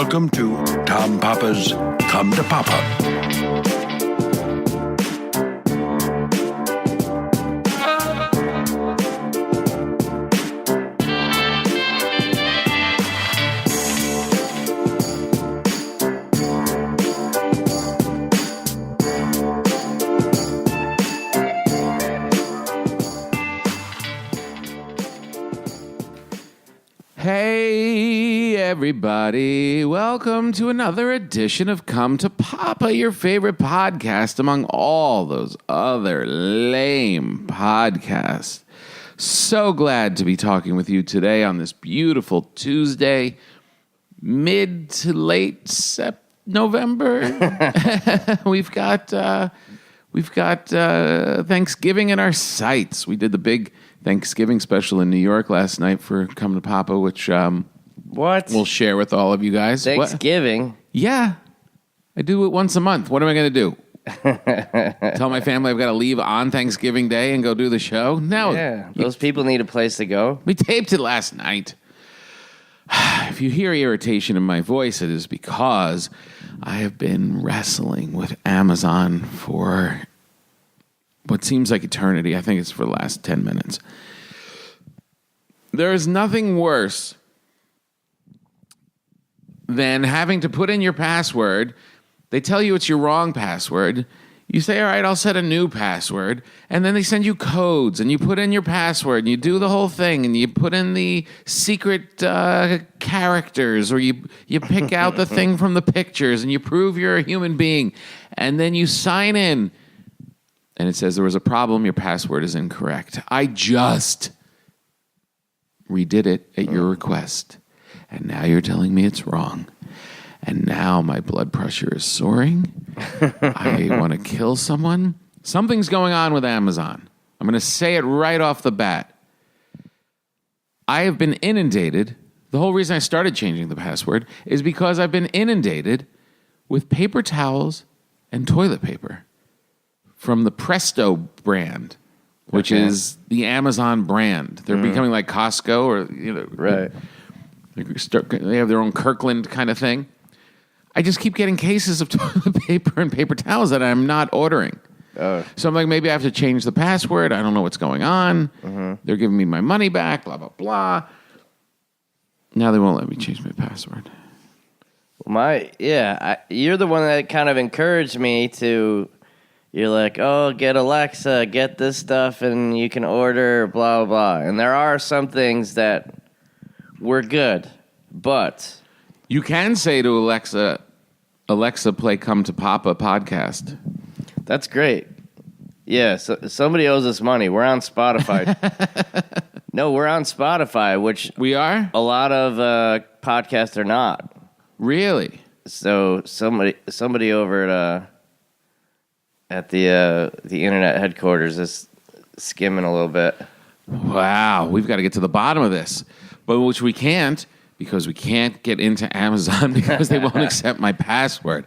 Welcome to Tom Papa's Come to Papa. Hey, everybody. Welcome to another edition of Come to Papa, your favorite podcast among all those other lame podcasts. So glad to be talking with you today on this beautiful Tuesday, mid to late November. We've got Thanksgiving in our sights. We did the big Thanksgiving special in New York last night for Come to Papa, which we'll share with all of you guys. Thanksgiving? What? Yeah. I do it once a month. What am I going to do? Tell my family I've got to leave on Thanksgiving Day and go do the show? No. Yeah, those people need a place to go. We taped it last night. If you hear irritation in my voice, it is because I have been wrestling with Amazon for what seems like eternity. I think it's for the last 10 minutes. There is nothing worse than having to put in your password. They tell you it's your wrong password. You say, all right, I'll set a new password. And then they send you codes, and you put in your password, and you do the whole thing, and you put in the secret characters, or you pick out the thing from the pictures, and you prove you're a human being. And then you sign in, and it says there was a problem, your password is incorrect. I just redid it at your request, and now you're telling me it's wrong. And now my blood pressure is soaring. I want to kill someone. Something's going on with Amazon. I'm going to say it right off the bat. I have been inundated. The whole reason I started changing the password is because I've been inundated with paper towels and toilet paper from the Presto brand, which is the Amazon brand. They're becoming like Costco, or Right. They have their own Kirkland kind of thing. I just keep getting cases of toilet paper and paper towels that I'm not ordering. So I'm like, maybe I have to change the password. I don't know what's going on. They're giving me my money back, blah, blah, blah. Now they won't let me change my password. You're the one that kind of encouraged me to. You're like, oh, get Alexa, get this stuff, and you can order, blah, blah. And there are some things that were good, but You can say to Alexa, play Come to Papa podcast. that's great. Yeah, so somebody owes us money. We're on Spotify. No, we're on Spotify, which We are? a lot of podcasts are not. Really? So somebody over at the internet headquarters is skimming a little bit. Wow, we've got to get to the bottom of this. But which we can't, because we can't get into Amazon because they won't accept my password.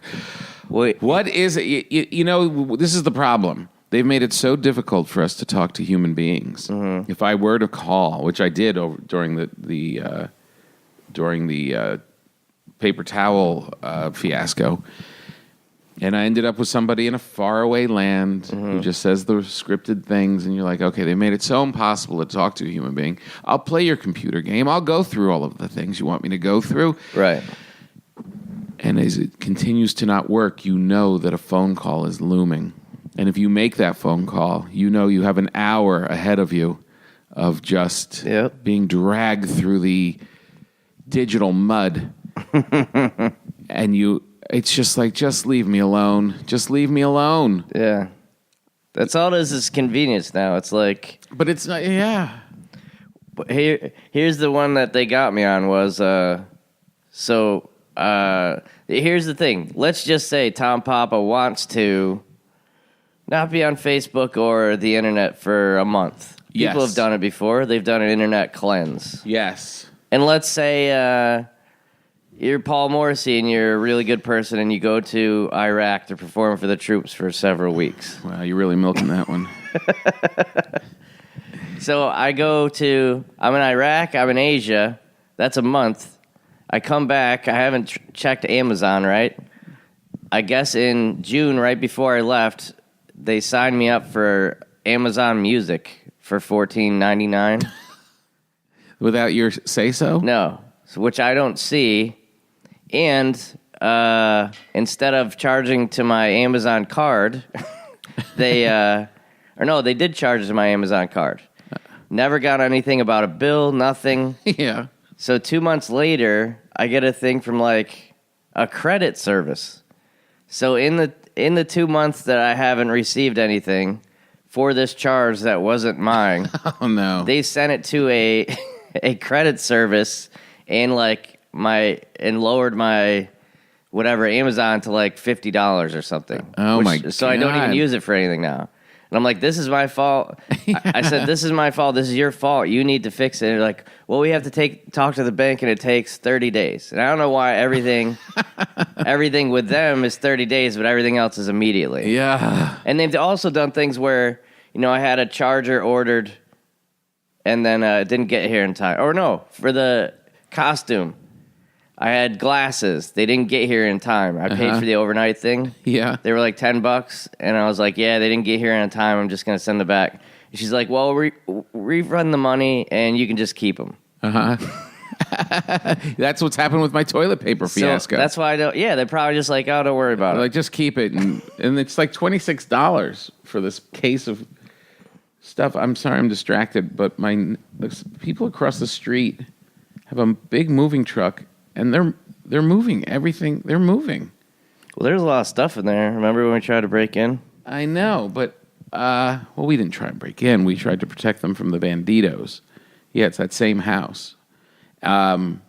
Wait, What is it? You know, this is the problem. They've made it so difficult for us to talk to human beings. If I were to call, which I did during the paper towel fiasco, and I ended up with somebody in a faraway land who just says the scripted things, and you're like, okay, they made it so impossible to talk to a human being. I'll play your computer game. I'll go through all of the things you want me to go through. right. And as it continues to not work, you know that a phone call is looming. And if you make that phone call, you know you have an hour ahead of you of just being dragged through the digital mud. And it's just like, just leave me alone. Just leave me alone. Yeah. That's all it is convenience now. It's like... But it's not, yeah. But here's the one that they got me on was... here's the thing. Let's just say Tom Papa wants to not be on Facebook or the internet for a month. Yes. People have done it before. They've done an internet cleanse. Yes. And let's say you're Paul Morrissey and you're a really good person and you go to Iraq to perform for the troops for several weeks. Wow, you're really milking that one. So I'm in Iraq, I'm in Asia. That's a month. I come back. I haven't checked Amazon, right? I guess in June, right before I left, they signed me up for Amazon Music for $14.99. Without your say-so? No, which I don't see. And instead of charging to my Amazon card, they did charge to my Amazon card. Never got anything about a bill, nothing. Yeah. So 2 months later, I get a thing from like a credit service. So in the 2 months that I haven't received anything for this charge that wasn't mine, Oh no. they sent it to a credit service and lowered my whatever Amazon to like $50 or something. Oh my God. So I don't even use it for anything now. And I'm like, this is my fault. I said, this is my fault. This is your fault. You need to fix it. And they're like, well, we have to talk to the bank, and it takes 30 days. And I don't know why everything with them is 30 days, but everything else is immediately. Yeah. And they've also done things where, I had a charger ordered, and then it didn't get here in time. Or no, for the costume, I had glasses. They didn't get here in time. I paid for the overnight thing. Yeah. They were like $10, and I was like, yeah, they didn't get here in time. I'm just going to send them back. And she's like, well, refund the money, and you can just keep them. That's what's happened with my toilet paper fiasco. So that's why I don't. Yeah, they're probably just like, oh, don't worry about it. Like, just keep it. And it's like $26 for this case of stuff. I'm sorry I'm distracted, but people across the street have a big moving truck, and they're moving everything. They're moving. Well, there's a lot of stuff in there. Remember when we tried to break in? I know, but we didn't try and break in. We tried to protect them from the banditos. Yeah, it's that same house. The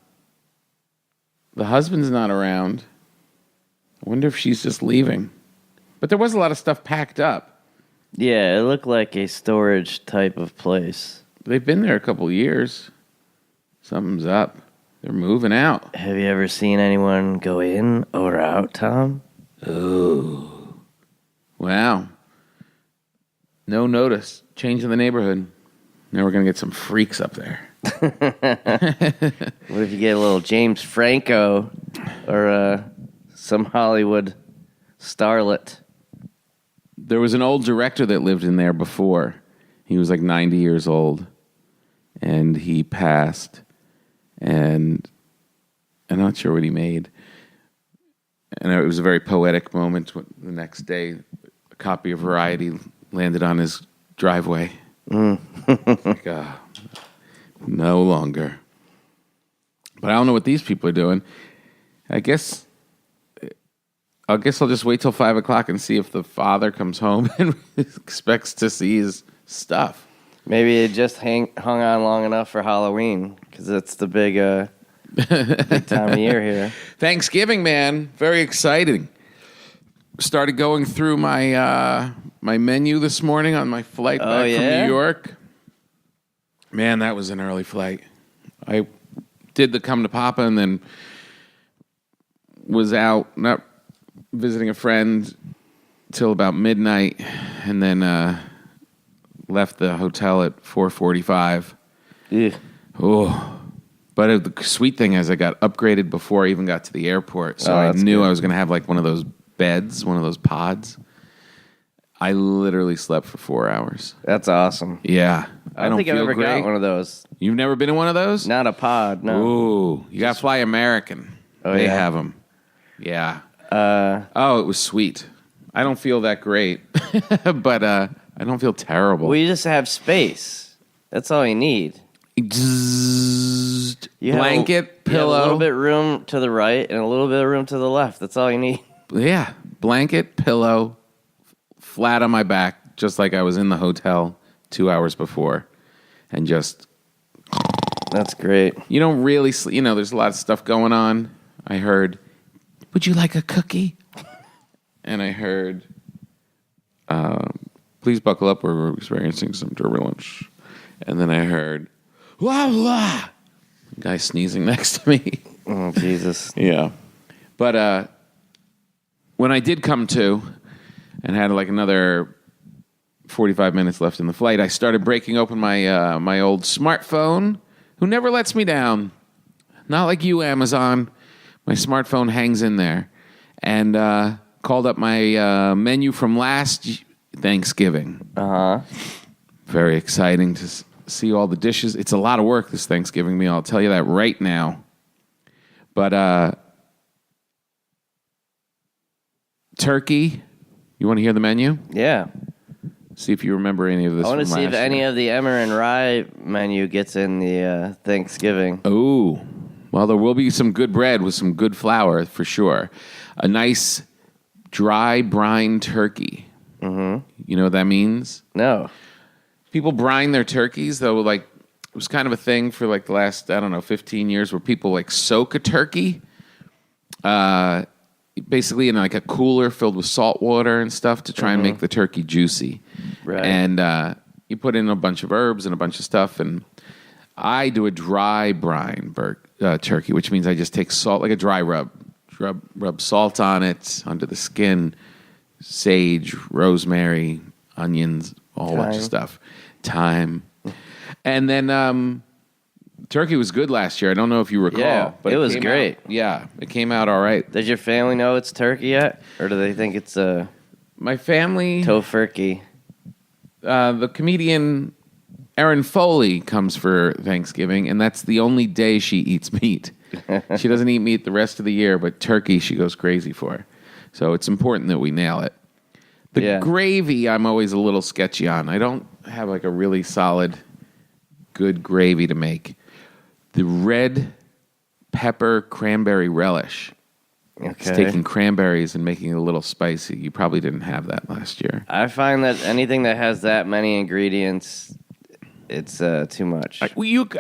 husband's not around. I wonder if she's just leaving. But there was a lot of stuff packed up. Yeah, it looked like a storage type of place. They've been there a couple years. Something's up. They're moving out. Have you ever seen anyone go in or out, Tom? Ooh. Wow. No notice. Change in the neighborhood. Now we're going to get some freaks up there. What if you get a little James Franco or some Hollywood starlet? There was an old director that lived in there before. He was like 90 years old. And he passed. And I'm not sure what he made. And it was a very poetic moment. The next day, a copy of Variety landed on his driveway. Like, no longer. But I don't know what these people are doing. I guess I'll just wait till 5 o'clock and see if the father comes home and expects to see his stuff. Maybe it just hung on long enough for Halloween, because it's the big time of year here. Thanksgiving, man. Very exciting. Started going through my menu this morning on my flight back from New York. Man, that was an early flight. I did the Come to Papa and then was out, not visiting a friend till about midnight, and then left the hotel at 4:45. Yeah. Oh, but the sweet thing is I got upgraded before I even got to the airport, so I knew I was going to have like one of those beds, one of those pods. I literally slept for 4 hours. That's awesome. Yeah. I don't think I've ever got one of those. You've never been in one of those? Not a pod, no. Ooh, you got to fly American. Oh, they yeah? have them. Yeah. It was sweet. I don't feel that great, but I don't feel terrible. Well, you just have space. That's all you need. Blanket, pillow. You have a little bit room to the right and a little bit of room to the left. That's all you need. Yeah. Blanket, pillow, flat on my back, just like I was in the hotel 2 hours before. And just... That's great. You don't really sleep. You know, there's a lot of stuff going on. I heard, would you like a cookie? And I heard, please buckle up, we're experiencing some turbulence. And then I heard, wah, wah. Guy sneezing next to me. Oh, Jesus. Yeah. But when I did come to and had like another 45 minutes left in the flight, I started breaking open my old smartphone, who never lets me down. not like you, Amazon. My smartphone hangs in there. And called up my menu from last Thanksgiving. Uh-huh. Very exciting to see all the dishes. It's a lot of work, this Thanksgiving meal. I'll tell you that right now. But turkey. You want to hear the menu? Yeah. See if you remember any of this. I want to from see if last any year. of the Emmer and Rye menu gets in the Thanksgiving. Oh, well, there will be some good bread with some good flour for sure. A nice dry brine turkey. Mm-hmm. You know what that means? No. People brine their turkeys, though. Like it was kind of a thing for like the last 15 years, where people like soak a turkey, basically in like a cooler filled with salt water and stuff to try and make the turkey juicy. Right. And you put in a bunch of herbs and a bunch of stuff, and I do a dry brine turkey, which means I just take salt, like a dry rub salt on it, under the skin, sage, rosemary, onions, a whole bunch of stuff, thyme. And then turkey was good last year. I don't know if you recall. Yeah, but it was came great. It came out all right. Does your family know it's turkey yet? Or do they think it's a My family, tofurkey? the comedian Erin Foley comes for Thanksgiving, and that's the only day she eats meat. She doesn't eat meat the rest of the year, but turkey she goes crazy for. So it's important that we nail it. The gravy I'm always a little sketchy on. I don't have like a really solid, good gravy to make. The red pepper cranberry relish. It's taking cranberries and making it a little spicy. You probably didn't have that last year. I find that anything that has that many ingredients, it's too much.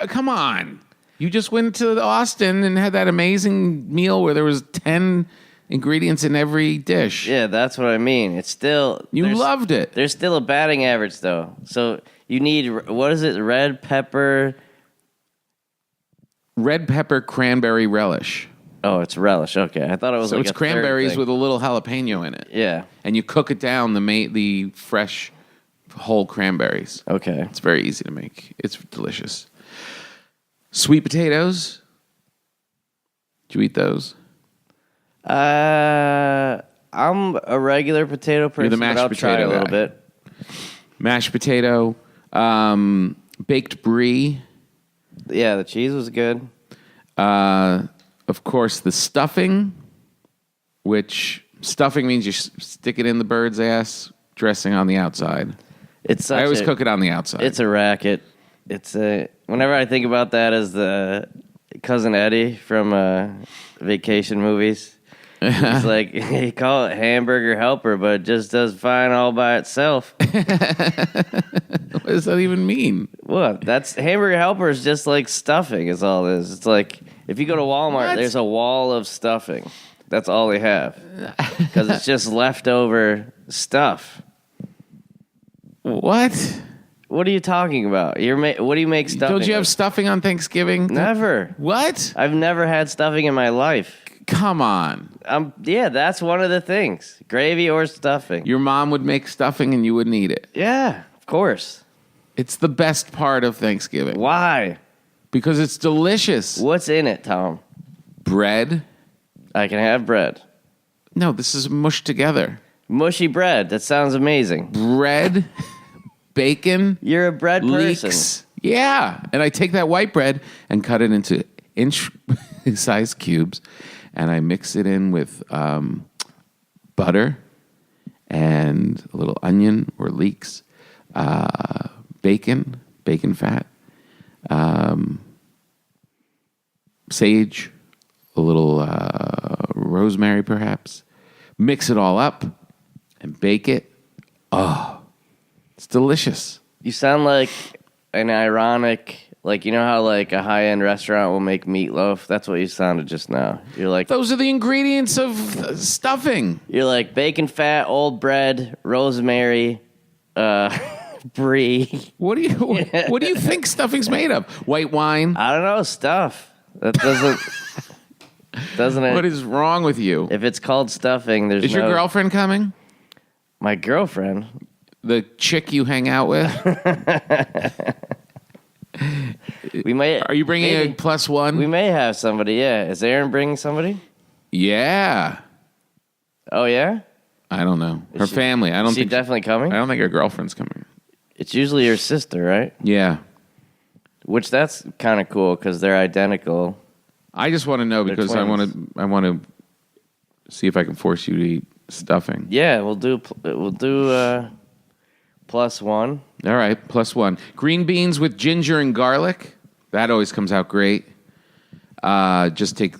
Come on. You just went to Austin and had that amazing meal where there was 10 ingredients in every dish. Yeah, that's what I mean. It's still... You loved it. There's still a batting average, though. So you need, what is it, red pepper cranberry relish. Oh, it's relish. Okay, I thought it was So like it's a third cranberries thing. with a little jalapeno in it. Yeah. And you cook it down, the fresh whole cranberries. Okay. It's very easy to make. It's delicious. Sweet potatoes. Did you eat those? I'm a regular potato person, You're the mashed but I'll try potato a little guy. bit. Mashed potato. Baked brie. Yeah, the cheese was good. Of course, the stuffing, which stuffing means you stick it in the bird's ass, dressing on the outside. I always cook it on the outside. It's a racket. Whenever I think about that as the Cousin Eddie from vacation movies, he's like, he call it hamburger helper, but it just does fine all by itself. What does that even mean? What? That's hamburger helper is just like stuffing is all it is. It's like if you go to Walmart, What? there's a wall of stuffing. That's all they have. Because it's just leftover stuff. What? What are you talking about? What do you make stuffing? Don't you have with? stuffing on Thanksgiving? Never. What? I've never had stuffing in my life. Come on. Yeah, that's one of the things. Gravy or stuffing. Your mom would make stuffing and you wouldn't eat it. Yeah, of course. It's the best part of Thanksgiving. Why? Because it's delicious. What's in it, Tom? Bread. I can have bread. No, this is mushed together. Mushy bread. That sounds amazing. Bread, bacon, You're a bread person. leeks. Yeah. And I take that white bread and cut it into inch-sized cubes, and I mix it in with butter and a little onion or leeks, bacon fat, sage, a little rosemary perhaps. Mix it all up and bake it. Oh, it's delicious. You sound like an ironic, like, you know how like a high-end restaurant will make meatloaf? That's what you sounded just now. You're like, Those are the ingredients of stuffing. you're like bacon fat, old bread, rosemary, brie. What do you think stuffing's made of? White wine? I don't know, stuff. That doesn't it? What is wrong with you? If it's called stuffing, there's Is your girlfriend coming? My girlfriend? The chick you hang out with? We may. Are you bringing a plus one? We may have somebody. Yeah. Is Aaron bringing somebody? Yeah. Oh yeah. I don't know. Her family. I don't think definitely coming. I don't think her girlfriend's coming. It's usually your sister, right? Yeah. Which that's kind of cool because they're identical. I just want to know because I want to see if I can force you to eat stuffing. Yeah, we'll do plus one. All right, plus one. Green beans with ginger and garlic. That always comes out great. Just take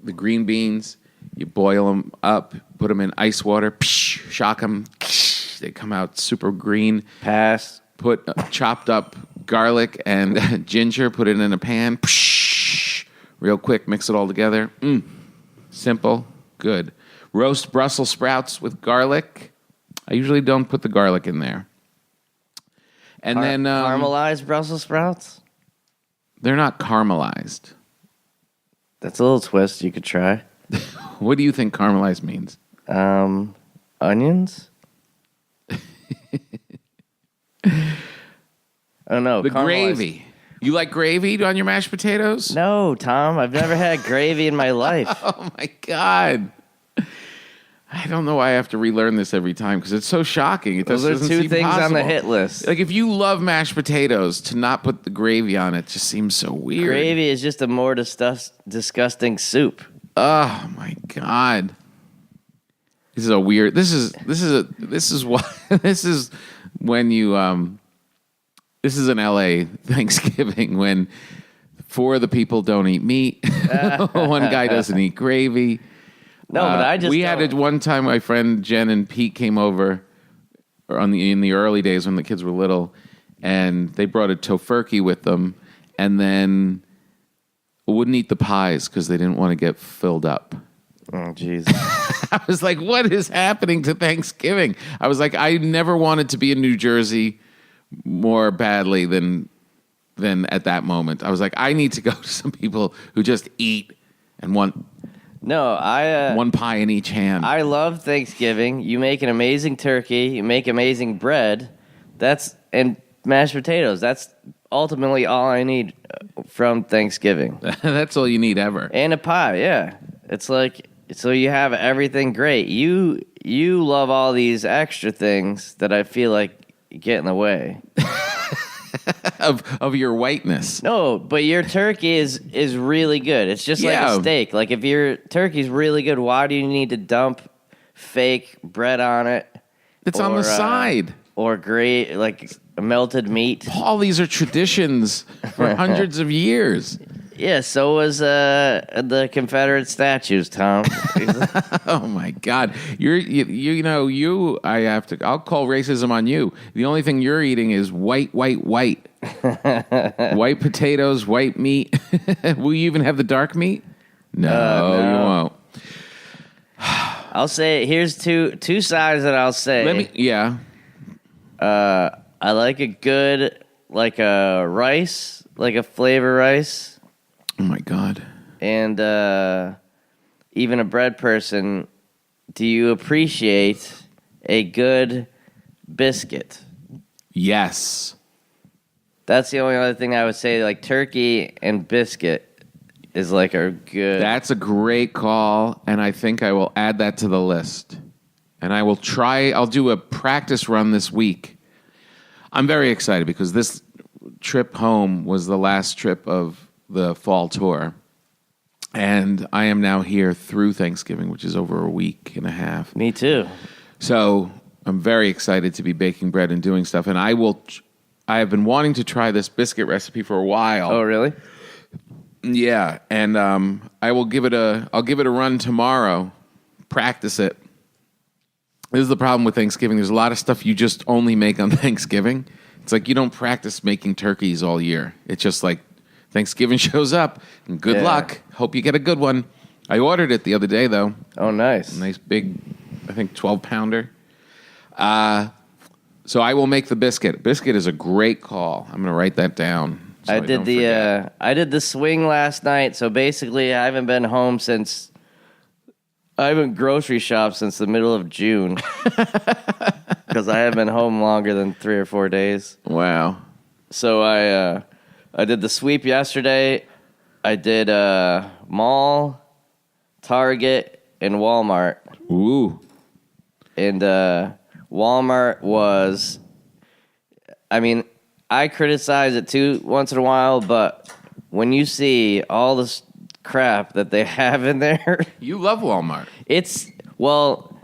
the green beans, you boil them up, put them in ice water, shock them. They come out super green. Pass. Put chopped up garlic and ginger, put it in a pan. Real quick, mix it all together. Simple, good. Roast Brussels sprouts with garlic. I usually don't put the garlic in there. And then caramelized Brussels sprouts? They're not caramelized. That's a little twist you could try. What do you think caramelized means? Onions? Oh no, the gravy. You like gravy on your mashed potatoes? No, Tom. I've never had gravy in my life. Oh my God. I don't know why I have to relearn this every time because it's so shocking. It Those are doesn't two seem things possible. on the hit list. Like if you love mashed potatoes, to not put the gravy on it just seems so weird. Gravy is just a more disgusting soup. Oh my God. This is a weird. This is what this is when you this is an LA Thanksgiving when 4 of the people don't eat meat. One guy doesn't eat gravy. No, but I just we had it one time. My friend Jen and Pete came over in the early days when the kids were little, and they brought a tofurkey with them, and then wouldn't eat the pies because they didn't want to get filled up. Oh, jeez. I was like, what is happening to Thanksgiving? I was like, I never wanted to be in New Jersey more badly than at that moment. I was like, I need to go to some people who just eat and want one pie in each hand. I love Thanksgiving. You make an amazing turkey. You make amazing bread. And mashed potatoes. That's ultimately all I need from Thanksgiving. That's all you need ever. And a pie, yeah. It's like, so you have everything great. You love all these extra things that I feel like get in the way. of your whiteness. No, but your turkey is really good. It's just like a steak. Like if your turkey's really good, why do you need to dump fake bread on it? It's on the side. Or like melted meat. Paul, these are traditions for hundreds of years. Yeah, so was the Confederate statues, Tom. Oh my God, I'll call racism on you. The only thing you're eating is white, white potatoes, white meat. Will you even have the dark meat? No, you won't. I'll say here's two sides that I'll say. I like a good rice, like a flavor rice. Oh my God. And even a bread person, do you appreciate a good biscuit? Yes. That's the only other thing I would say. Like turkey and biscuit is like a good. That's a great call, and I think I will add that to the list. And I will try. I'll do a practice run this week. I'm very excited because this trip home was the last trip of the fall tour. And I am now here through Thanksgiving, which is over a week and a half. Me too. So I'm very excited to be baking bread and doing stuff. And I have been wanting to try this biscuit recipe for a while. Oh, really? Yeah. And I'll give it a run tomorrow. Practice it. This is the problem with Thanksgiving. There's a lot of stuff you just only make on Thanksgiving. It's like you don't practice making turkeys all year. It's just like Thanksgiving shows up, and good luck. Hope you get a good one. I ordered it the other day, though. Oh, nice. A nice big, I think, 12-pounder. So I will make the biscuit. Biscuit is a great call. I'm going to write that down. So I did the swing last night, so basically I haven't been home since... I haven't grocery shopped since the middle of June because I haven't been home longer than 3 or 4 days. Wow. So I I did the sweep yesterday. I did mall, Target, and Walmart. Ooh. And Walmart was, I mean, I criticize it too once in a while, but when you see all this crap that they have in there, You love Walmart. it's, well,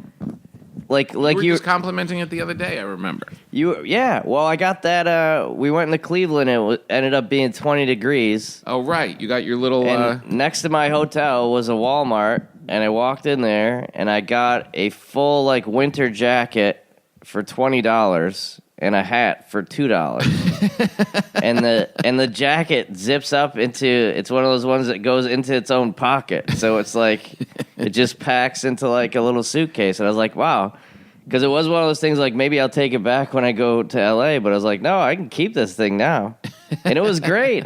like You were you just complimenting it the other day, I remember. yeah. Well, I got that. We went into Cleveland. And it ended up being 20 degrees. Oh, right. You got your little... And next to my hotel was a Walmart, and I walked in there, and I got a full like winter jacket for $20 and a hat for $2. and the jacket zips up into, it's one of those ones that goes into its own pocket. So it's like it just packs into like a little suitcase. And I was like, wow. Because it was one of those things like maybe I'll take it back when I go to LA, but I was like, no, I can keep this thing now. And it was great.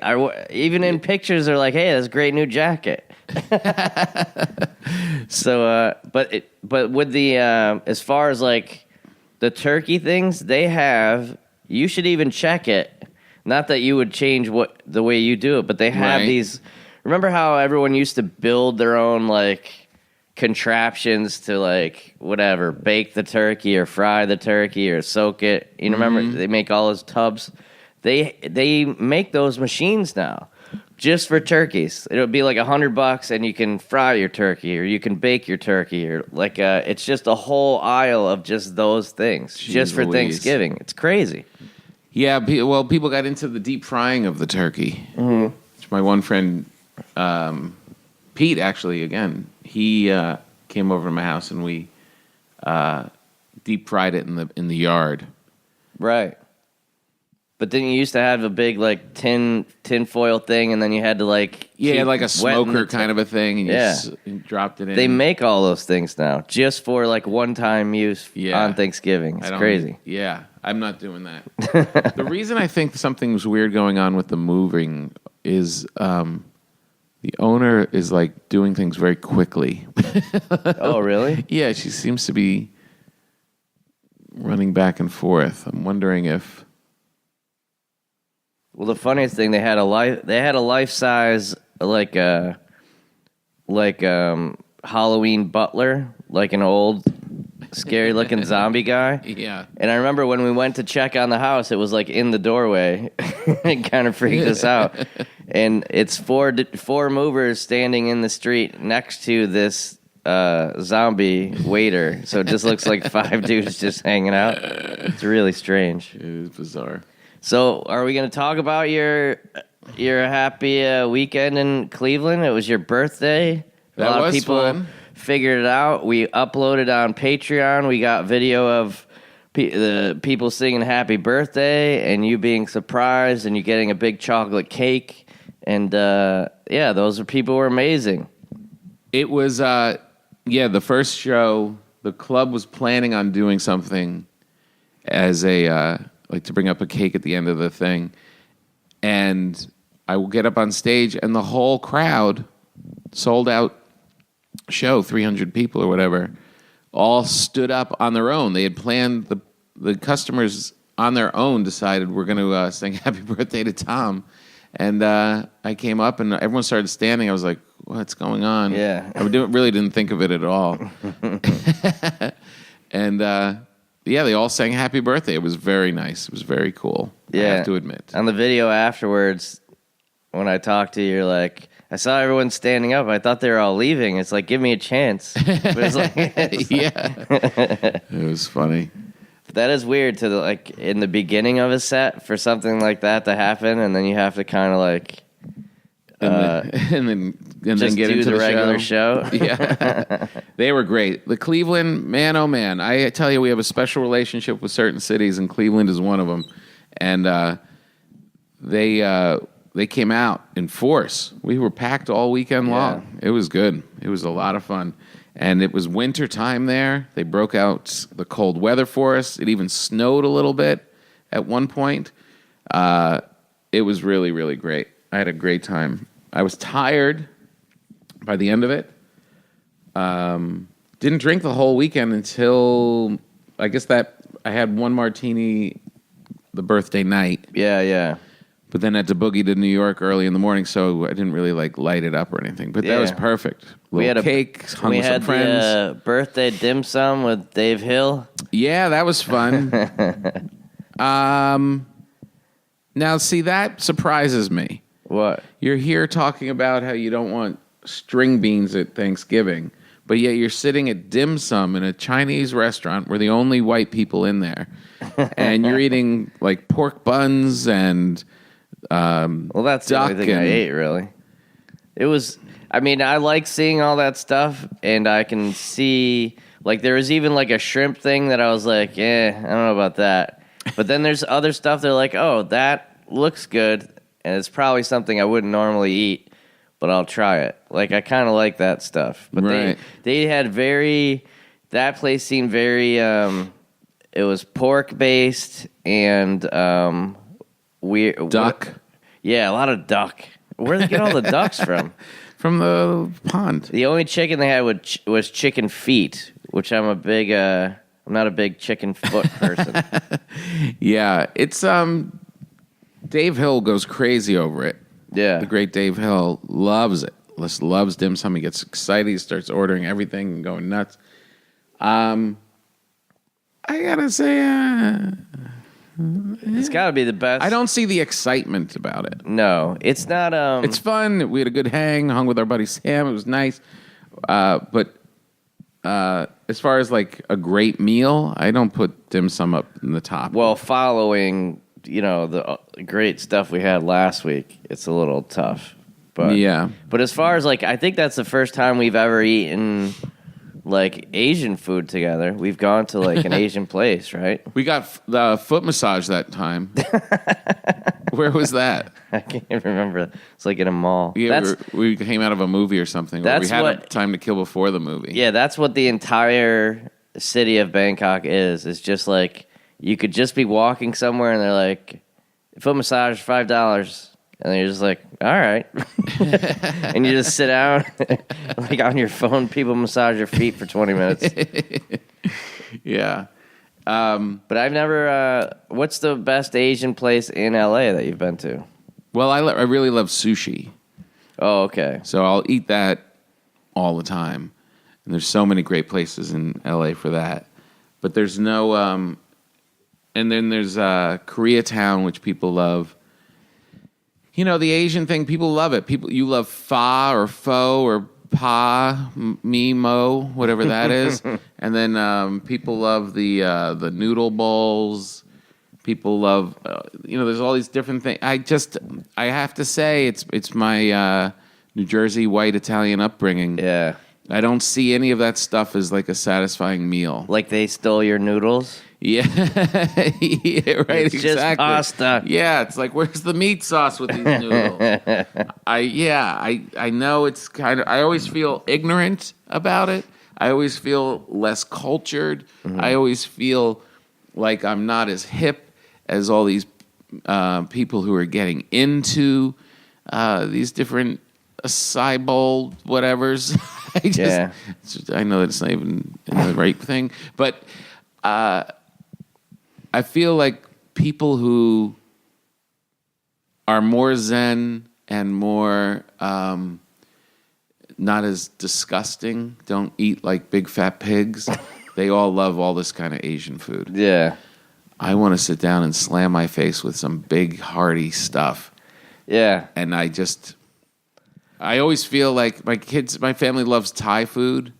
Even in pictures, they're like, hey, that's a great new jacket. So, but with the as far as like the turkey things they have, you should even check it. Not that you would change the way you do it, but they have these. Remember how everyone used to build their own like contraptions to like whatever, bake the turkey or fry the turkey or soak it. You remember they make all those tubs. They make those machines now just for turkeys. It'll be like $100 and you can fry your turkey or you can bake your turkey or like it's just a whole aisle of just those things just for Thanksgiving. It's crazy. Yeah, well, people got into the deep frying of the turkey. Mm-hmm. Which my one friend, Pete, actually, again, he came over to my house and we deep fried it in the yard. Right. But then you used to have a big like tin foil thing, and then you had to like like a smoker kind of a thing, and you dropped it in. They make all those things now just for like one-time use on Thanksgiving. It's crazy. Yeah, I'm not doing that. The reason I think something's weird going on with the moving is the owner is like doing things very quickly. Oh, really? Yeah, she seems to be running back and forth. I'm wondering if. Well, the funniest thing, they had a life-size like Halloween butler, like an old scary looking zombie guy. Yeah. And I remember when we went to check on the house, it was like in the doorway. It kind of freaked us out. And it's four movers standing in the street next to this zombie waiter. So it just looks like 5 dudes just hanging out. It's really strange. It is bizarre. So, are we going to talk about your happy weekend in Cleveland? It was your birthday. That a lot was of people fun. Figured it out. We uploaded on Patreon. We got video of the people singing "Happy Birthday" and you being surprised and you getting a big chocolate cake. And those people were amazing. It was the first show. The club was planning on doing something as a. Like to bring up a cake at the end of the thing. And I will get up on stage and the whole crowd, sold out show, 300 people or whatever, all stood up on their own. They had planned, the customers on their own decided we're going to sing Happy Birthday to Tom. And I came up and everyone started standing. I was like, what's going on? Yeah. I really didn't think of it at all. And they all sang Happy Birthday. It was very nice. It was very cool. Yeah. I have to admit. On the video afterwards, when I talked to you, you're like, I saw everyone standing up. I thought they were all leaving. It's like, give me a chance. But it's like, It was funny. That is weird to like in the beginning of a set for something like that to happen, and then you have to kind of like and then get into the regular show. Yeah, they were great. The Cleveland, man, oh man! I tell you, we have a special relationship with certain cities, and Cleveland is one of them. And they came out in force. We were packed all weekend long. It was good. It was a lot of fun. And it was winter time there. They broke out the cold weather for us. It even snowed a little bit at one point. It was really, really great. I had a great time. I was tired by the end of it. Didn't drink the whole weekend until I guess that I had one martini the birthday night. Yeah. But then had to boogie to New York early in the morning, so I didn't really like light it up or anything. But that was perfect. We had a cake, hung we with some had friends. the birthday dim sum with Dave Hill. Yeah, that was fun. Now, see, that surprises me. What? You're here talking about how you don't want string beans at Thanksgiving, but yet you're sitting at dim sum in a Chinese restaurant. We're the only white people in there, and you're eating like pork buns and Well, that's the only thing I ate, really. It was, I mean, I like seeing all that stuff, and I can see, like, there was even, like, a shrimp thing that I was like, I don't know about that. But then there's other stuff they're like, oh, that looks good, and it's probably something I wouldn't normally eat, but I'll try it. Like, I kind of like that stuff. But right. they had that place seemed very, it was pork-based and weird. duck. Yeah, a lot of duck. Where did they get all the ducks from? From the pond. The only chicken they had was chicken feet, which I'm not a big chicken foot person. Yeah, it's Dave Hill goes crazy over it. Yeah. The great Dave Hill loves it. Just loves dim sum. He gets excited. He starts ordering everything and going nuts. I gotta say, It's got to be the best. I don't see the excitement about it. No, it's not. It's fun. We had a good hang. Hung with our buddy Sam. It was nice. But as far as like a great meal, I don't put dim sum up in the top. Well, following the great stuff we had last week, it's a little tough. But yeah. But as far as like, I think that's the first time we've ever eaten like Asian food together. We've gone to like an Asian place, right? We got the foot massage that time. Where was that? I can't remember. It's like in a mall. Yeah, we came out of a movie or something. Or we had a time to kill before the movie. Yeah, that's what the entire city of Bangkok is. It's just like you could just be walking somewhere and they're like, foot massage, $5. And you're just like, all right. And you just sit down, like on your phone, people massage your feet for 20 minutes. Yeah. But I've never, what's the best Asian place in LA that you've been to? Well, I really love sushi. Oh, okay. So I'll eat that all the time. And there's so many great places in LA for that. But there's no, and then there's Koreatown, which people love. You know, the Asian thing, people love it. You love pho or pho or pa, me, mo, whatever that is. And then people love the noodle bowls. People love, there's all these different things. I have to say, it's my New Jersey white Italian upbringing. Yeah. I don't see any of that stuff as like a satisfying meal. Like they stole your noodles? Yeah, yeah, right. It's exactly. just pasta. Yeah, it's like, where's the meat sauce with these noodles? I know it's kind of. I always feel ignorant about it. I always feel less cultured. Mm-hmm. I always feel like I'm not as hip as all these people who are getting into these different acai bowl whatevers. I know that it's not even the right thing, but. I feel like people who are more zen and more not as disgusting, don't eat like big fat pigs, they all love all this kind of Asian food. Yeah. I want to sit down and slam my face with some big, hearty stuff. Yeah. And I always feel like my family loves Thai food.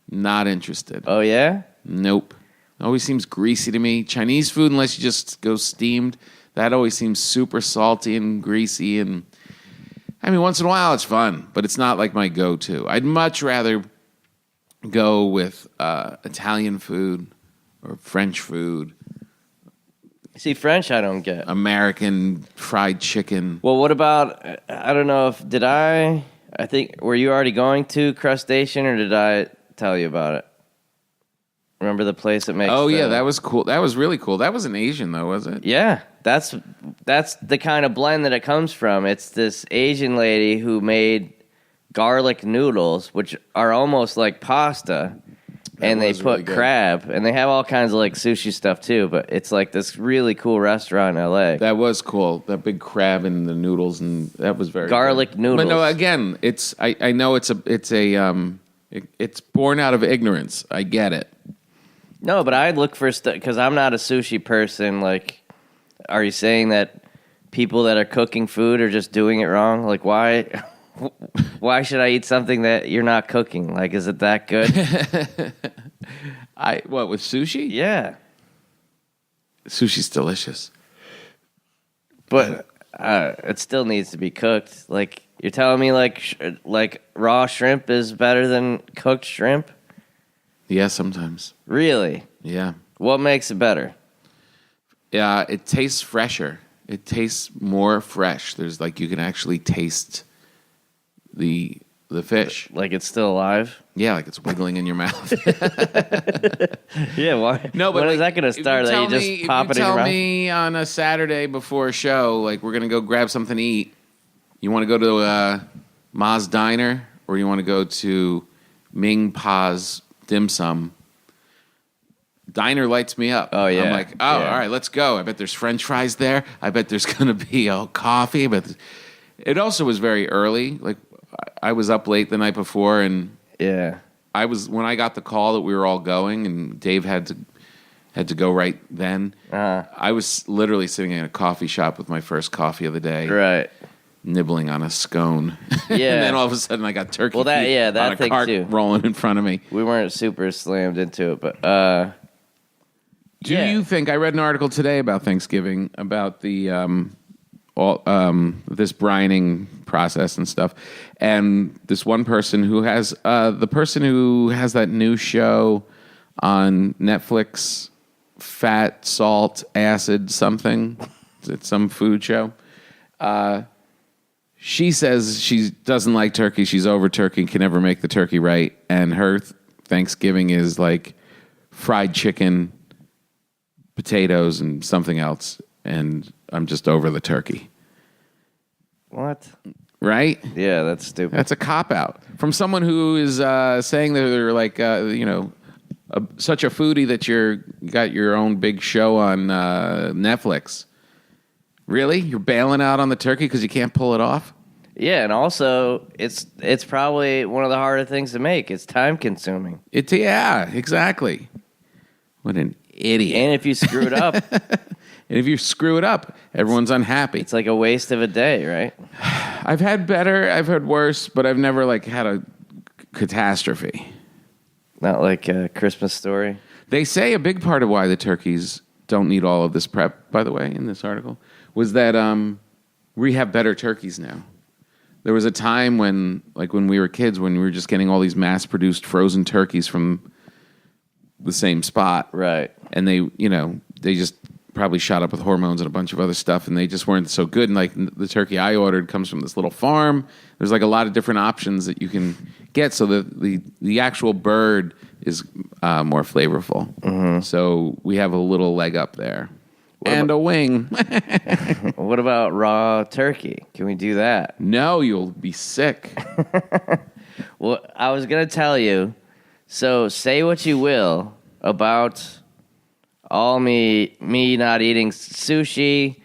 Not interested. Oh, yeah? Nope. Always seems greasy to me. Chinese food, unless you just go steamed, that always seems super salty and greasy. And I mean, once in a while it's fun, but it's not like my go-to. I'd much rather go with Italian food or French food. See, French I don't get. American fried chicken. Well, what about, I don't know were you already going to Crustacean or did I tell you about it? Remember the place that makes? Oh, yeah, that was cool. That was really cool. That wasn't Asian, though, was it? Yeah, that's the kind of blend that it comes from. It's this Asian lady who made garlic noodles, which are almost like pasta, and they was put really good. crab, and they have all kinds of like sushi stuff too. But it's like this really cool restaurant in LA. That was cool. That big crab and the noodles, and that was very Garlic good. noodles. But no, again, it's I know it's born out of ignorance. I get it. No, but I'd look for stuff because I'm not a sushi person. Like, are you saying that people that are cooking food are just doing it wrong? Like, why? Why should I eat something that you're not cooking? Like, is it that good? What with sushi? Yeah, Sushi's delicious. but it still needs to be cooked. Like, you're telling me like raw shrimp is better than cooked shrimp? Yeah, sometimes. Really? Yeah. What makes it better? Yeah, it tastes fresher. It tastes more fresh. There's like you can actually taste the fish. Like it's still alive? Yeah, like it's wiggling in your mouth. Yeah, why? No, but when like, is that going to start? That you just pop it in your mouth? Tell me on a Saturday before a show, like we're gonna go grab something to eat. You want to go to Ma's Diner, or you want to go to Ming Pa's Dim Sum? Diner lights me up. Oh, yeah. I'm like, all right, let's go. I bet there's French fries there. I bet there's gonna be coffee. But it also was very early. Like I was up late the night before, and Yeah. when I got the call that we were all going, and Dave had to go right then. I was literally sitting in a coffee shop with my first coffee of the day, Right. nibbling on a scone. Yeah. And then all of a sudden, I got turkey Well, feet that on a thing cart too. rolling in front of me. We weren't super slammed into it, but Do you think I read an article today about Thanksgiving about the this brining process and stuff, and this one person who has that new show on Netflix, Fat, Salt, Acid, something. It's some food show. She says she doesn't like turkey. She's over turkey, can never make the turkey right, and her Thanksgiving is like fried chicken, potatoes, and something else, and I'm just over the turkey. what? Right? Yeah, that's stupid. That's a cop-out. From someone who is saying that they're like, such a foodie that you got your own big show on Netflix. Really? You're bailing out on the turkey because you can't pull it off? Yeah, and also it's probably one of the harder things to make. It's time consuming. Yeah, exactly. What an idiot. And if you screw it up, And if you screw it up, everyone's unhappy. it's like a waste of a day, right? I've had better, I've had worse, but I've never like had a catastrophe. Not like a Christmas Story. They say a big part of why the turkeys don't need all of this prep, by the way, in this article, was that we have better turkeys now. There was a time when we were kids, when we were just getting all these mass-produced frozen turkeys from the same spot. Right. And they just probably shot up with hormones and a bunch of other stuff, and they just weren't so good. And like the turkey I ordered comes from this little farm. There's like a lot of different options that you can get, so the actual bird is more flavorful. Mm-hmm. So we have a little leg up there. A wing. What about raw turkey? Can we do that? No, you'll be sick. Well, I was going to tell you, so say what you will about all me not eating sushi.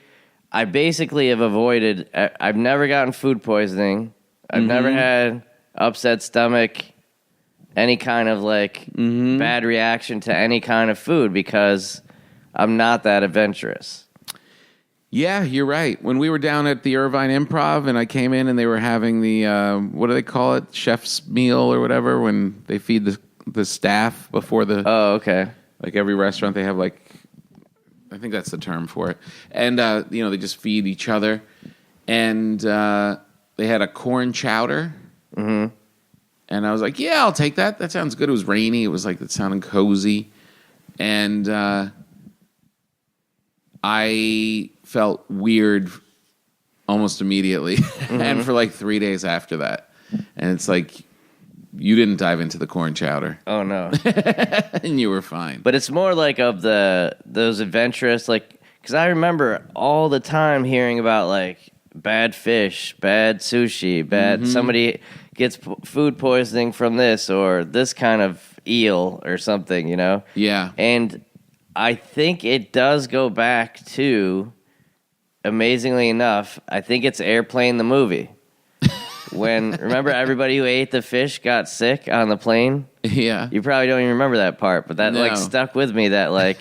I basically have avoided, I've never gotten food poisoning. I've never had upset stomach, any kind of bad reaction to any kind of food because I'm not that adventurous. Yeah, you're right. When we were down at the Irvine Improv and I came in and they were having the, what do they call it? Chef's meal or whatever, when they feed the staff before the... Oh, okay. Like every restaurant, they have I think that's the term for it. And, they just feed each other. And they had a corn chowder. Mm-hmm. And I was like, yeah, I'll take that. That sounds good. It was rainy. It was it sounded cozy. And I felt weird almost immediately. And for 3 days after that. And it's like, you didn't dive into the corn chowder. Oh, no. And you were fine. But it's more of those adventurous, because I remember all the time hearing about bad fish, bad sushi, bad somebody gets food poisoning from this or this kind of eel or something, you know? Yeah. And I think it does go back to, amazingly enough, I think it's Airplane the movie. Remember everybody who ate the fish got sick on the plane? Yeah. You probably don't even remember that part, but that like stuck with me, that like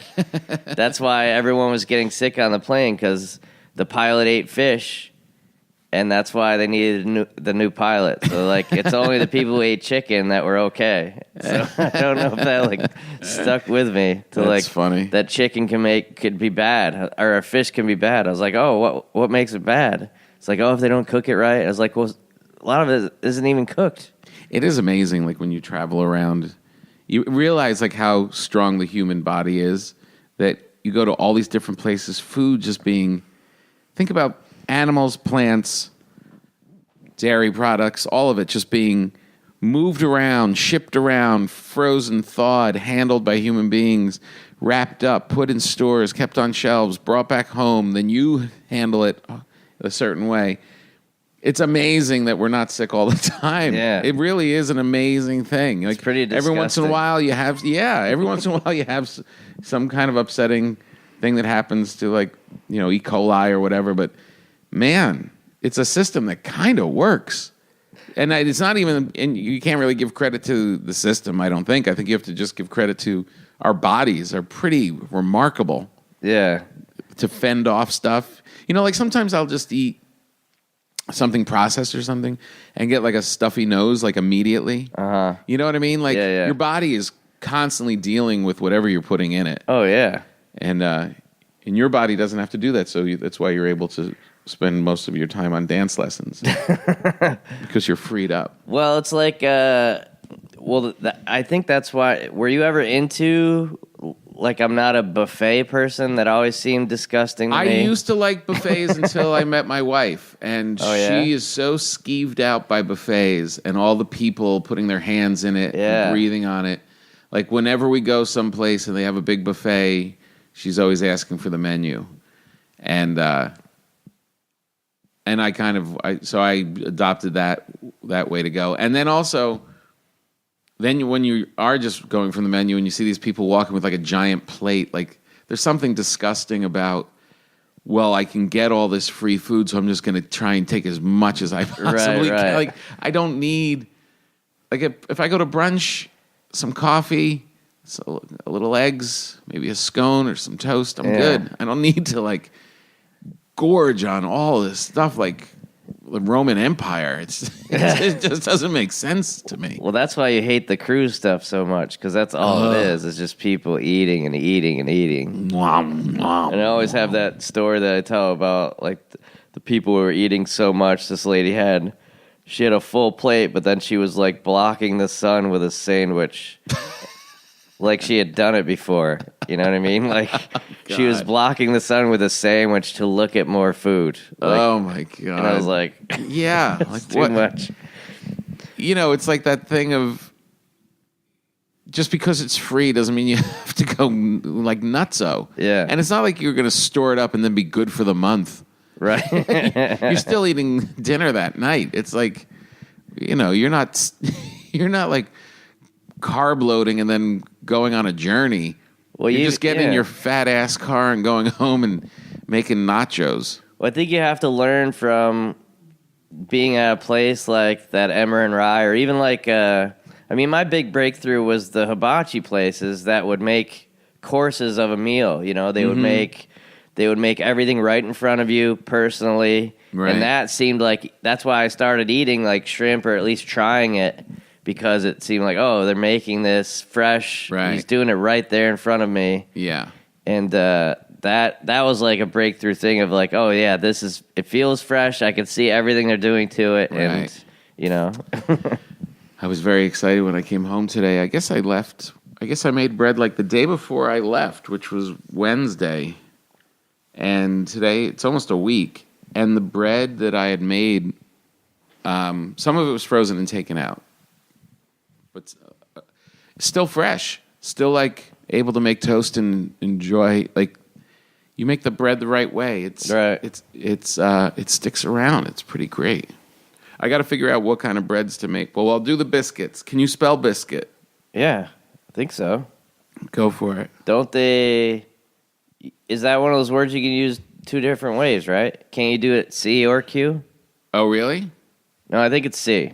that's why everyone was getting sick on the plane, because the pilot ate fish, and that's why they needed the new pilot. So like it's only the people who ate chicken that were okay. So I don't know if that like stuck with me to That's like funny. that chicken could be bad, or a fish can be bad. I was like, oh, what makes it bad? It's like, oh, if they don't cook it right. I was like, well, a lot of it isn't even cooked. It is amazing, like, when you travel around, you realize, like, how strong the human body is, that you go to all these different places, food just being... Think about animals, plants, dairy products, all of it just being moved around, shipped around, frozen, thawed, handled by human beings, wrapped up, put in stores, kept on shelves, brought back home, then you handle it a certain way. It's amazing that we're not sick all the time. Yeah. It really is an amazing thing. Like, it's pretty disgusting. Every once in a while you have some kind of upsetting thing that happens to, like, you know, E. coli or whatever, but man, it's a system that kind of works. And it's not even, and you can't really give credit to the system, I don't think. I think you have to just give credit to our bodies are pretty remarkable. Yeah. To fend off stuff. You know, like sometimes I'll just eat something processed or something and get like a stuffy nose like immediately. Uh-huh. You know what I mean? Like your body is constantly dealing with whatever you're putting in it. Oh, yeah. And your body doesn't have to do that, so that's why you're able to spend most of your time on dance lessons because you're freed up. Well, it's like, I think that's why. Were you ever into, like, I'm not a buffet person? That always seemed disgusting to me. I used to like buffets until I met my wife, and she is so skeeved out by buffets and all the people putting their hands in it and breathing on it. Like, whenever we go someplace and they have a big buffet, she's always asking for the menu. And I adopted that way to go. And then also, when you are just going from the menu and you see these people walking with like a giant plate, like there's something disgusting about, well, I can get all this free food, so I'm just going to try and take as much as I possibly can. Like, I don't need, like, if I go to brunch, some coffee, so a little eggs, maybe a scone or some toast, I'm good. I don't need to like gorge on all this stuff like the Roman Empire. It just doesn't make sense to me. Well, that's why you hate the cruise stuff so much, because that's all it is. It's just people eating and eating and eating. And I always have that story that I tell about, like, the people who were eating so much. This lady had a full plate, but then she was like blocking the sun with a sandwich. Like she had done it before. You know what I mean? Like, she was blocking the sun with a sandwich to look at more food. Like, oh, my God. And I was like, yeah. Like, too much. You know, it's like that thing of just because it's free doesn't mean you have to go like nutso. Yeah. And it's not like you're going to store it up and then be good for the month. Right. You're still eating dinner that night. It's like, you know, you're not like carb loading and then going on a journey. Well, you just get in your fat ass car and going home and making nachos. Well, I think you have to learn from being at a place like that Emmer and Rye, or even like, my big breakthrough was the hibachi places that would make courses of a meal. You know, they would make everything right in front of you personally. Right. And that seemed like, that's why I started eating like shrimp, or at least trying it, because it seemed like, oh, they're making this fresh. Right. He's doing it right there in front of me. Yeah. And that was like a breakthrough thing of like, oh yeah, it feels fresh. I can see everything they're doing to it. Right. And, you know. I was very excited when I came home today. I guess I made bread like the day before I left, which was Wednesday. And today, it's almost a week. And the bread that I had made, some of it was frozen and taken out. But still fresh. Still, like, able to make toast and enjoy. Like, you make the bread the right way. It sticks around. It's pretty great. I got to figure out what kind of breads to make. Well, I'll do the biscuits. Can you spell biscuit? Yeah. I think so. Go for it. Don't they? Is that one of those words you can use two different ways, right? Can't you do it C or Q? Oh, really? No, I think it's C.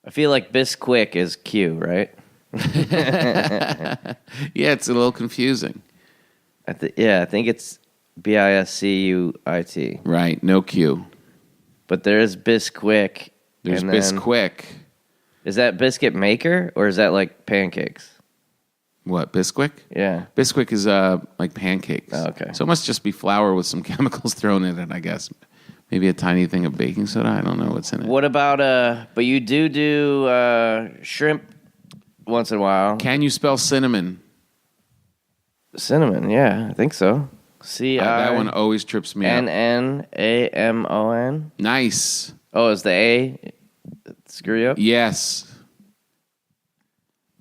I feel like Bisquick is Q, right? Yeah, it's a little confusing. I think it's Biscuit. Right, no Q. But there is Bisquick. There's and then- Bisquick. Is that biscuit maker or is that like pancakes? What, Bisquick? Yeah. Bisquick is like pancakes. Oh, okay. So it must just be flour with some chemicals thrown in it, I guess. Maybe a tiny thing of baking soda. I don't know what's in it. What about but you do shrimp once in a while. Can you spell cinnamon? Cinnamon, yeah, I think so. That one always trips me up. Cinnamon. Nice. Oh, is the A screw you up? Yes.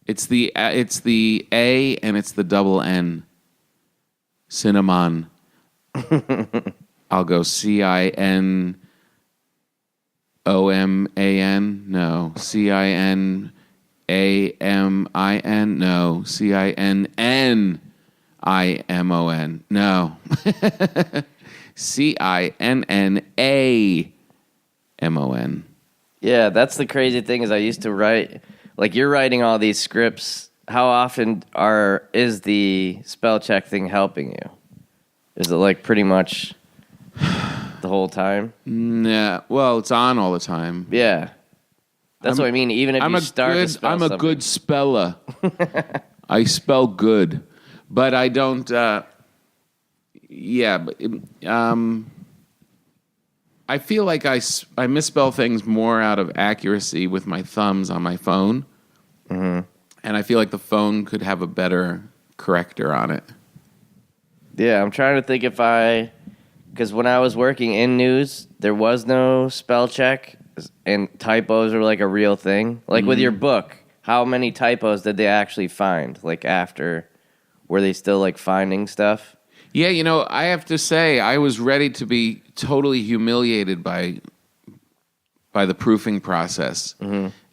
It's the A and it's the double N. Cinnamon. I'll go CINOMAN. No. CINAMIN. No. CINNIMON. No. CINNAMON. Yeah, that's the crazy thing is I used to write, like you're writing all these scripts. How often is the spell check thing helping you? Is it like pretty much the whole time? Nah, well, it's on all the time. Yeah. That's what I mean. Even if you start to spell I'm a something. good speller. I spell good, but I don't. I feel like I misspell things more out of accuracy with my thumbs on my phone, and I feel like the phone could have a better corrector on it. Yeah, I'm trying to think because when I was working in news, there was no spell check, and typos are like a real thing. Like with your book, how many typos did they actually find? Like after, were they still like finding stuff? Yeah, I have to say, I was ready to be totally humiliated by the proofing process,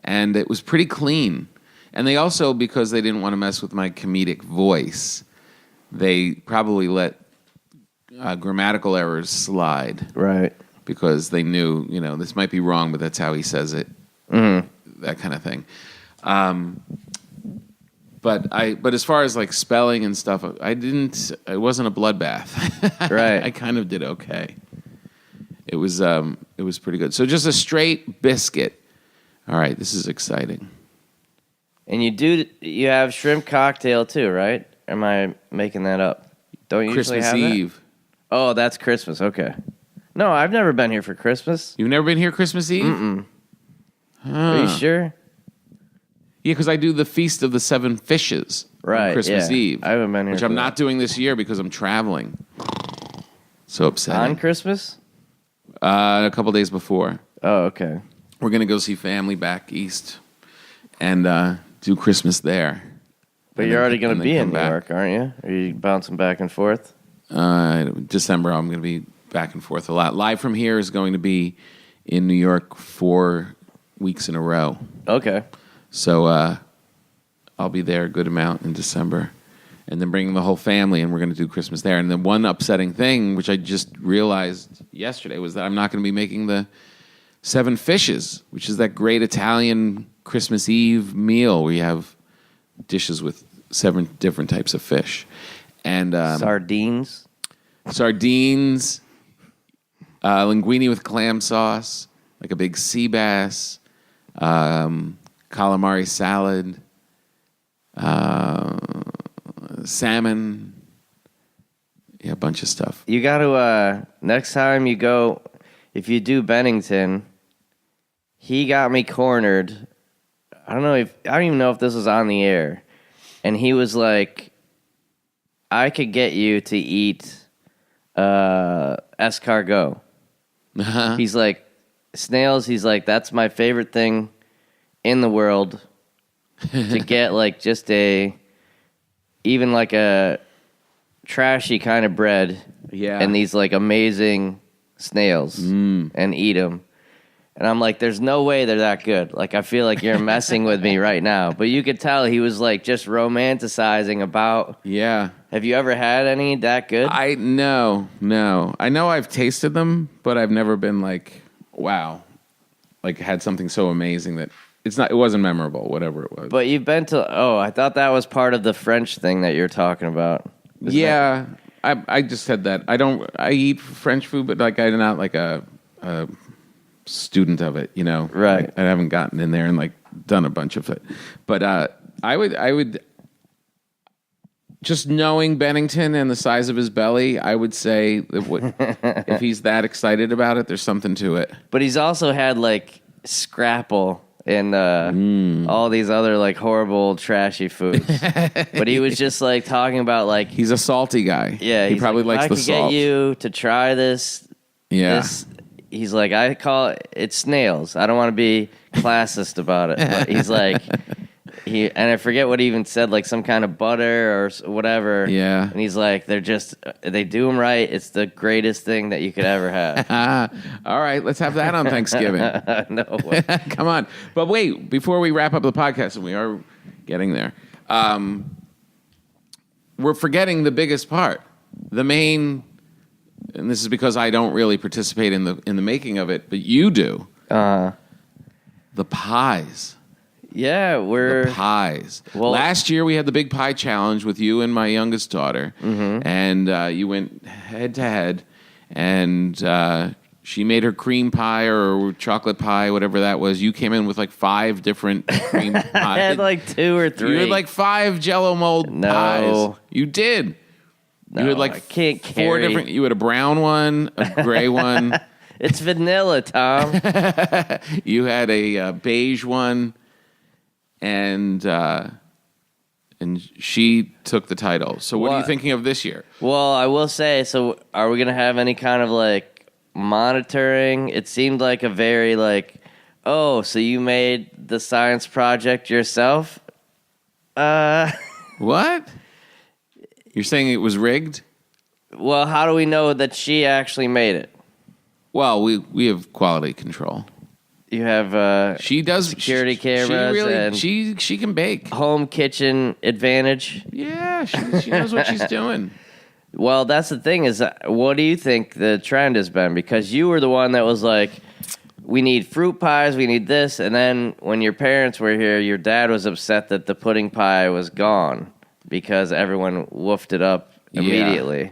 and it was pretty clean. And they also, because they didn't want to mess with my comedic voice, they probably let grammatical errors slide. Right. Because they knew, this might be wrong, but that's how he says it. That kind of thing. But as far as like spelling and stuff, it wasn't a bloodbath. Right. I kind of did okay. It was pretty good. So just a straight biscuit. All right, this is exciting. And you have shrimp cocktail too, right? Am I making that up? Don't you usually Christmas have Eve. That? Oh, that's Christmas. Okay. No, I've never been here for Christmas. You've never been here Christmas Eve? Mm-mm. Are you sure? Yeah, because I do the Feast of the Seven Fishes on Christmas Eve. I haven't been here. Which I'm not doing this year because I'm traveling. So upsetting. On Christmas? A couple days before. Oh, okay. We're going to go see family back east and do Christmas there. But you're already going to be in New York, aren't you? Are you bouncing back and forth? December, I'm going to be back and forth a lot. Live from Here is going to be in New York 4 weeks in a row. Okay. So I'll be there a good amount in December. And then bringing the whole family, and we're going to do Christmas there. And then one upsetting thing, which I just realized yesterday, was that I'm not going to be making the Seven Fishes, which is that great Italian Christmas Eve meal where you have dishes with 7 different types of fish. And sardines, linguine with clam sauce, like a big sea bass, calamari salad, salmon, a bunch of stuff. You got to, next time you go, if you do Bennington, he got me cornered. I don't even know if this was on the air. And he was like, I could get you to eat escargot. Uh-huh. He's like, snails, he's like, that's my favorite thing in the world to get like just even like a trashy kind of bread Yeah. and these like amazing snails and eat them. And I'm like, there's no way they're that good. Like, I feel like you're messing with me right now. But you could tell he was like just romanticizing about. Yeah. Have you ever had any that good? No. I know I've tasted them, but I've never been like, wow, like had something so amazing that it wasn't memorable, whatever it was. But you've been to, I thought that was part of the French thing that you're talking about. Yeah. I just said that. I eat French food, but like I'm not like a student of it, you know? Right. I haven't gotten in there and like done a bunch of it. But I would just knowing Bennington and the size of his belly, I would say if he's that excited about it, there's something to it. But he's also had like Scrapple and all these other like horrible trashy foods. But he was just like talking about like he's a salty guy. Yeah, he probably likes the salt. I could get you to try this. Yeah. He's like, I call it snails. I don't want to be classist about it. But he's like, and I forget what he even said, like some kind of butter or whatever. Yeah. And he's like, they do them right. It's the greatest thing that you could ever have. All right, let's have that on Thanksgiving. No way. Come on. But wait, before we wrap up the podcast, and we are getting there, we're forgetting the biggest part, the main. And this is because I don't really participate in the making of it, but you do. The pies. Yeah, the pies. Well, last year we had the big pie challenge with you and my youngest daughter, and you went head to head, and she made her cream pie or chocolate pie, whatever that was. You came in with like 5 different cream pies. I had like 2 or 3. You had like 5 Jell-O mold pies. You did. No, you had like I can't 4 different. You had a brown one, a gray one. It's vanilla, Tom. You had a beige one, and she took the title. So what are you thinking of this year? Well, I will say, so are we going to have any kind of like monitoring? It seemed like a very like, oh, so you made the science project yourself? What? You're saying it was rigged? Well, how do we know that she actually made it? Well, we have quality control. You have she does security cameras. And she can bake. Home kitchen advantage. Yeah, she knows what she's doing. Well, that's the thing is, what do you think the trend has been? Because you were the one that was like, we need fruit pies, we need this. And then when your parents were here, your dad was upset that the pudding pie was gone because everyone woofed it up immediately. Yeah.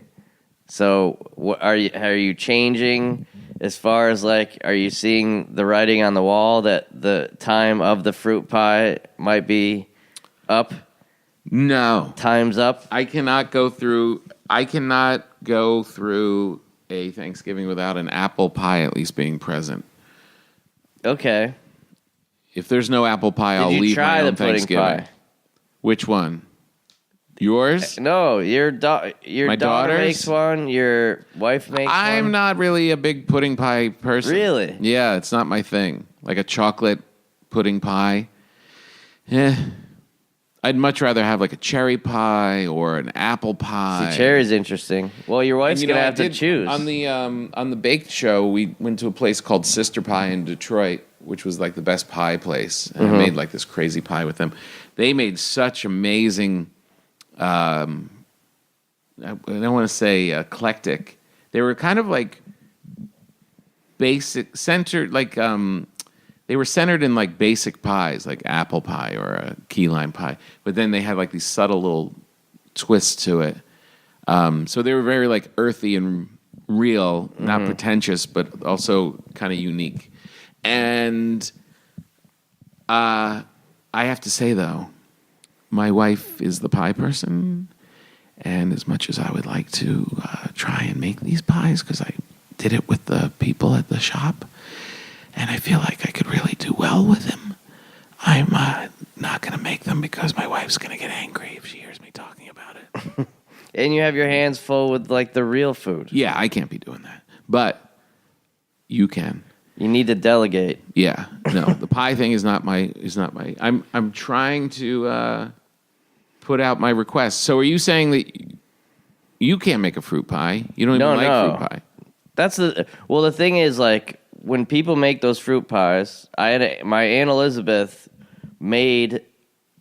So are you changing as far as like, are you seeing the writing on the wall that the time of the fruit pie might be up? No. Time's up? I cannot go through a Thanksgiving without an apple pie at least being present. Okay. If there's no apple pie, I'll leave my own Thanksgiving. Pie? Which one? Yours? No, your daughter makes one. Your wife makes one. I'm not really a big pudding pie person. Really? Yeah, it's not my thing. Like a chocolate pudding pie. I'd much rather have like a cherry pie or an apple pie. See, cherry's interesting. Well, your wife's gonna have to choose. On the baked show, we went to a place called Sister Pie in Detroit, which was like the best pie place. And I made like this crazy pie with them. They made such amazing. I don't want to say eclectic. They were kind of like basic, centered, like they were centered in like basic pies, like apple pie or a key lime pie. But then they had like these subtle little twists to it. So they were very like earthy and real, not pretentious, but also kind of unique. And I have to say though, my wife is the pie person, and as much as I would like to try and make these pies, because I did it with the people at the shop, and I feel like I could really do well with them, I'm not going to make them because my wife's going to get angry if she hears me talking about it. And you have your hands full with like the real food. Yeah, I can't be doing that, but you can. You need to delegate. Yeah, no, the pie thing is not my. I'm trying to put out my request. So, are you saying that you can't make a fruit pie? You don't even like fruit pie. That's the thing is like when people make those fruit pies, my Aunt Elizabeth made,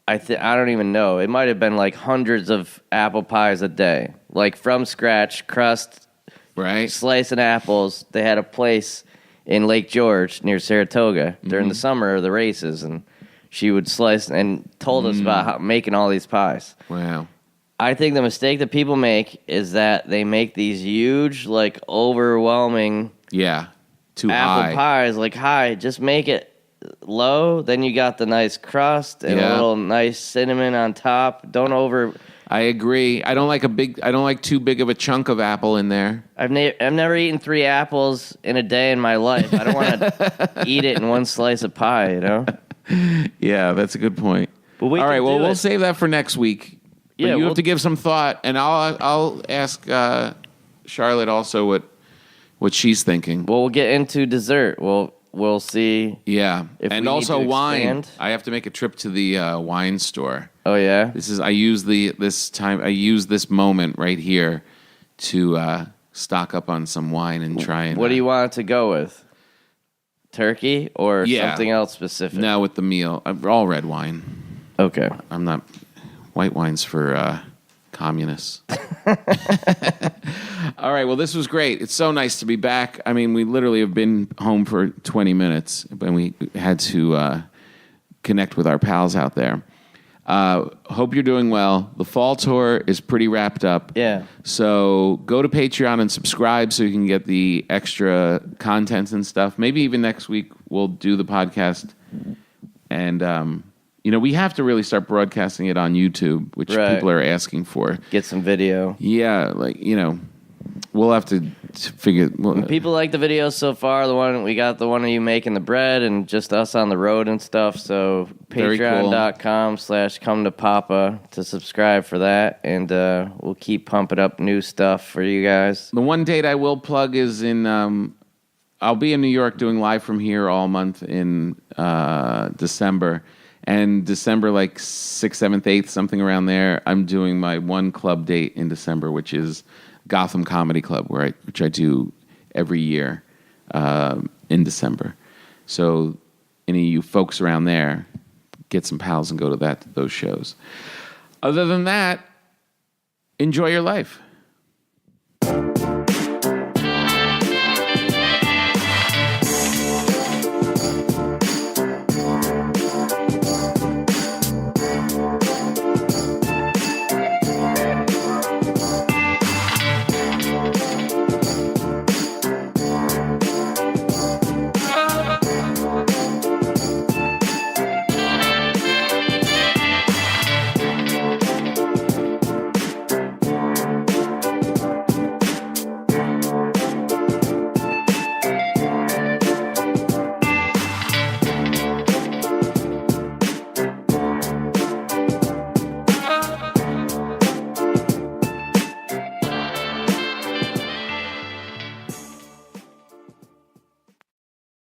I don't even know, it might have been like hundreds of apple pies a day, like from scratch, crust, right, slicing apples. They had a place in Lake George near Saratoga during the summer of the races, and she would slice and told us about making all these pies. Wow. I think the mistake that people make is that they make these huge, like, overwhelming too apple high pies. Like, just make it low. Then you got the nice crust and a little nice cinnamon on top. I agree. I don't like too big of a chunk of apple in there. I've never eaten 3 apples in a day in my life. I don't want to eat it in one slice of pie, you know? Yeah, that's a good point. But all right, well, we'll save that for next week. But you have to give some thought, and I'll ask Charlotte also what she's thinking. Well, we'll get into dessert. We'll see. Yeah, if and we also need to wine. expand. I have to make a trip to the wine store. Oh yeah. I use this moment right here to stock up on some wine and try and. What do you want it to go with? Turkey or something else specific? No, with the meal. All red wine. Okay. I'm not. White wine's for communists. All right, well, this was great. It's so nice to be back. I mean, we literally have been home for 20 minutes, but we had to connect with our pals out there. Hope you're doing well. The fall tour is pretty wrapped up. Yeah. So go to Patreon and subscribe so you can get the extra content and stuff. Maybe even next week we'll do the podcast. And, we have to really start broadcasting it on YouTube, which people are asking for. Get some video. Yeah, we'll have to figure. People like the videos so far. We got the one of you making the bread and just us on the road and stuff. So patreon.com/come to papa to subscribe for that, and we'll keep pumping up new stuff for you guys. The one date I will plug is in. I'll be in New York doing Live from Here all month in December. And December, 6th, 7th, 8th, something around there, I'm doing my one club date in December, which is Gotham Comedy Club, which I do every year in December. So any of you folks around there, get some pals and go to those shows. Other than that, enjoy your life.